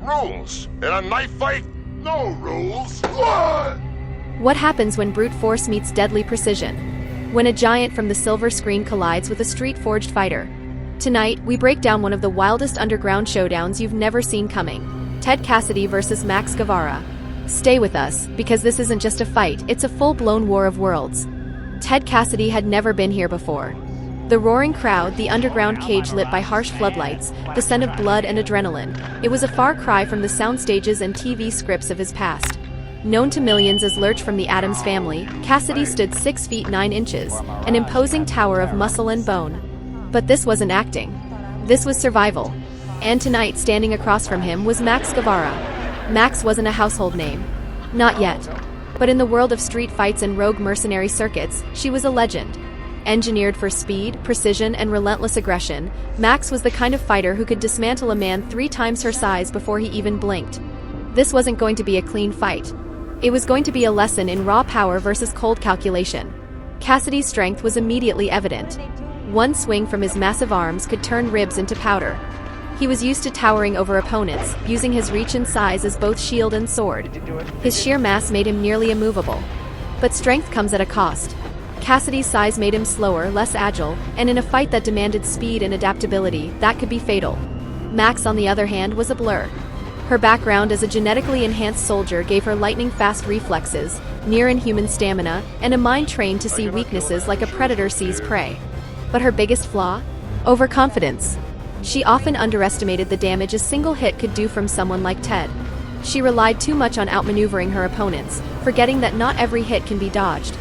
Rules. In a knife fight, no rules. What happens when brute force meets deadly precision? When a giant from the silver screen collides with a street-forged fighter. Tonight, we break down one of the wildest underground showdowns you've never seen coming. Ted Cassidy versus Max Guevara. Stay with us, because this isn't just a fight, it's a full-blown war of worlds. Ted Cassidy had never been here before. The roaring crowd, the underground cage lit by harsh floodlights, the scent of blood and adrenaline. It was a far cry from the sound stages and TV scripts of his past. Known to millions as Lurch from the Addams Family, Cassidy stood 6 feet 9 inches, an imposing tower of muscle and bone. But this wasn't acting. This was survival. And tonight, standing across from him, was Max Guevara. Max wasn't a household name. Not yet. But in the world of street fights and rogue mercenary circuits, she was a legend. Engineered for speed, precision, and relentless aggression, Max was the kind of fighter who could dismantle a man 3 times her size before he even blinked. This wasn't going to be a clean fight. It was going to be a lesson in raw power versus cold calculation. Cassidy's strength was immediately evident. One swing from his massive arms could turn ribs into powder. He was used to towering over opponents, using his reach and size as both shield and sword. His sheer mass made him nearly immovable. But strength comes at a cost. Cassidy's size made him slower, less agile, and in a fight that demanded speed and adaptability, that could be fatal. Max, on the other hand, was a blur. Her background as a genetically enhanced soldier gave her lightning-fast reflexes, near-inhuman stamina, and a mind trained to see weaknesses like a predator sees prey. But her biggest flaw? Overconfidence. She often underestimated the damage a single hit could do from someone like Ted. She relied too much on outmaneuvering her opponents, forgetting that not every hit can be dodged.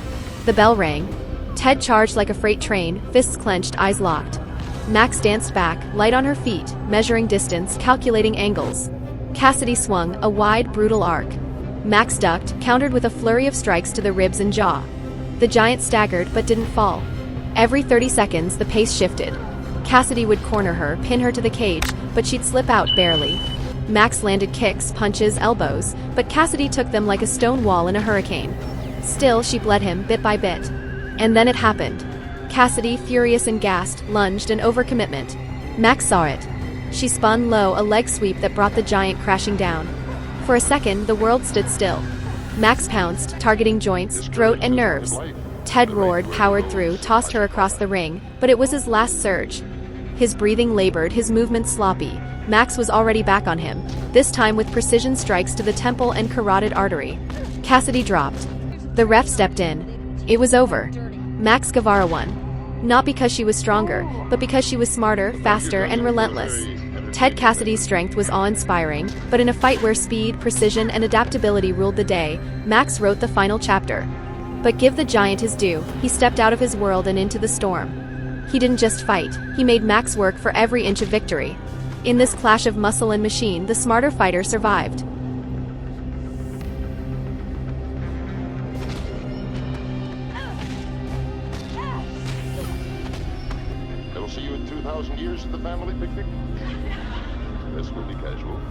The bell rang. Ted charged like a freight train, fists clenched, eyes locked. Max danced back, light on her feet, measuring distance, calculating angles. Cassidy swung, a wide, brutal arc. Max ducked, countered with a flurry of strikes to the ribs and jaw. The giant staggered but didn't fall. Every 30 seconds, the pace shifted. Cassidy would corner her, pin her to the cage, but she'd slip out barely. Max landed kicks, punches, elbows, but Cassidy took them like a stone wall in a hurricane. Still, she bled him, bit by bit. And then it happened. Cassidy, furious and gassed, lunged, an overcommitment. Max saw it. She spun low, a leg sweep that brought the giant crashing down. For a second, the world stood still. Max pounced, targeting joints, throat, and nerves. Ted roared, powered through, tossed her across the ring, but it was his last surge. His breathing labored, his movements sloppy. Max was already back on him, this time with precision strikes to the temple and carotid artery. Cassidy dropped. The ref stepped in. It was over. Max Guevara won. Not because she was stronger, but because she was smarter, faster, and relentless. Ted Cassidy's strength was awe-inspiring, but in a fight where speed, precision, and adaptability ruled the day, Max wrote the final chapter. But give the giant his due, he stepped out of his world and into the storm. He didn't just fight, he made Max work for every inch of victory. In this clash of muscle and machine, the smarter fighter survived. It'll see you in 2,000 years at the family picnic. This will be casual.